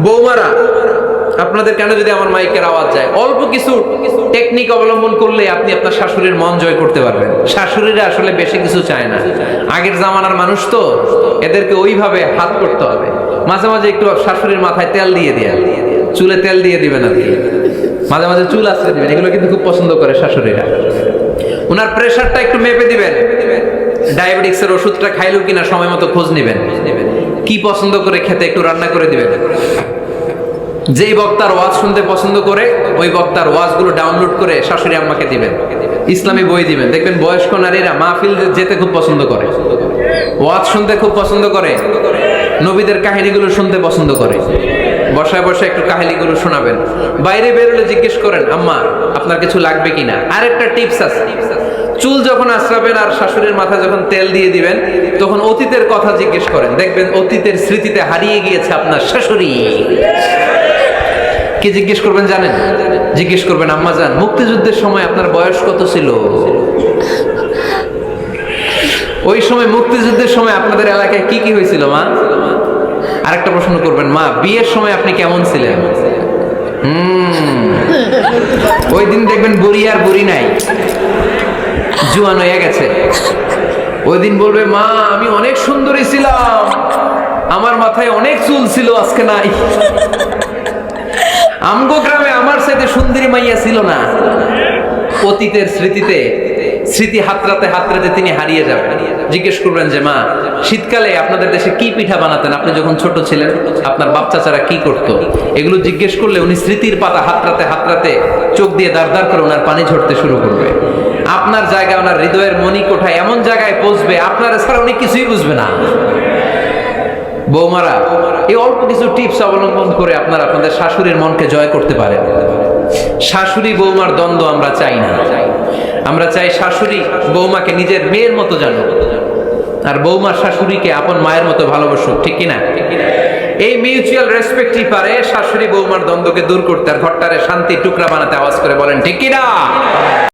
বৌমারা, আপনাদের কেন যদি আমার মাইকের আওয়াজ যায়, অল্প কিছু টেকনিক অবলম্বন করলে আপনি আপনার শাশুড়ির মন জয় করতে পারবেন। শাশুড়িরা আসলে বেশি কিছু চায় না, আগের জামানার মানুষ তো, এদেরকে ওইভাবে হাত করতে হবে। মাঝে মাঝে একটু শাশুড়ির মাথায় তেল দিয়ে দিয়ে, চুলে তেল দিয়ে দিবেন আর কি, মাঝে মাঝে চুল আছড়ে দিবেন, এগুলো কিন্তু খুব পছন্দ করে শাশুড়িরা। ওনার প্রেশারটা একটু মেপে দিবেন, ডায়াবেটিক্সের ওষুধটা খাইলো কিনা সময় মতো খোঁজ নিবেন, কি পছন্দ করে খেতে একটু রান্না করে দিবেন। যেই বক্তার ওয়াজ শুনতে পছন্দ করে ওই বক্তার ওয়াজগুলো ডাউনলোড করে শাশুড়ি আম্মাকে দিবেন, ইসলামী বই দিবেন। দেখবেন বয়স্ক নারীরা মাহফিল যেতে খুব পছন্দ করে, ওয়াজ শুনতে খুব পছন্দ করে, নবীদের কাহিনীগুলো শুনতে পছন্দ করে। বসায় বসে একটু কাহিনীগুলো শোনাবেন। বাইরে বেরোলে জিজ্ঞেস করেন, আম্মা আপনার কিছু লাগবে কিনা। আরেকটা টিপস আছে, চুল যখন আঁচড়াবেন আর শাশুড়ির মাথা যখন তেল দিয়ে দিবেন, তখন অতীতের কথা জিজ্ঞেস করেন। দেখবেন অতীতের স্মৃতিতে হারিয়ে গিয়েছে আপনার শাশুড়ি। কি জিজ্ঞেস করবেন জানেন? জিজ্ঞেস করবেন, আম্মা জান, মুক্তিযুদ্ধের সময় আপনার বয়স কত ছিল? ওই সময় মুক্তিযুদ্ধের সময় আপনাদের এলাকায় কি কি হয়েছিল মা? আরেকটা প্রশ্ন করবেন, মা বিয়ের সময় আপনি কেমন ছিলেন? ওই দিন দেখবেন বুড়ি আর বুড়ি নাই, জুয়ান হয়ে গেছে। ওই দিন বলবে, মা আমি অনেক সুন্দরী ছিলাম, আমার মাথায় অনেক চুল ছিল, আজকে নাই। আমগো গ্রামে আমার সাথে সুন্দরী মাইয়া ছিল না। অতীতের স্মৃতিতে, স্মৃতি হাতড়াতে হাতড়াতে তিনি হারিয়ে যাবেন। জিজ্ঞেস করবেন যে, মা শীতকালে আপনাদের দেশে কি পিঠা বানাতেন আপনি যখন ছোট ছিলেন, আপনার বাপ চাচারা কি করতো? এগুলো জিজ্ঞেস করলে উনি স্মৃতির পাতা হাতড়াতে হাতড়াতে চোখ দিয়ে দাঁড় দাঁড় করে ওনার পানি ঝরতে শুরু করবে। আপনার জায়গায়, ওনার হৃদয়ের মণিকোঠায় এমন জায়গায় পৌঁছবে, আপনার ছাড়া উনি কিছুই বুঝবে না। বৌমারা, এই অল্প কিছু টিপস অবলম্বন করে আপনারা আপনাদের শাশুড়ির মনকে জয় করতে পারেন। শাশুড়ি বৌমার দ্বন্দ্ব আমরা চাই না। আমরা চাই শাশুড়ি বৌমাকে নিজের মেয়ের মতো জানুক, আর বৌমা শাশুড়িকে আপন মায়ের মতো ভালোবাসুক, ঠিক কিনা? এই মিউচুয়াল রেসপেক্টই পারে শাশুড়ি বৌমার দ্বন্দ্বকে দূর করতে আর ঘরটারে শান্তি টুকরা বানাতে। আওয়াজ করে বলেন ঠিক কিনা?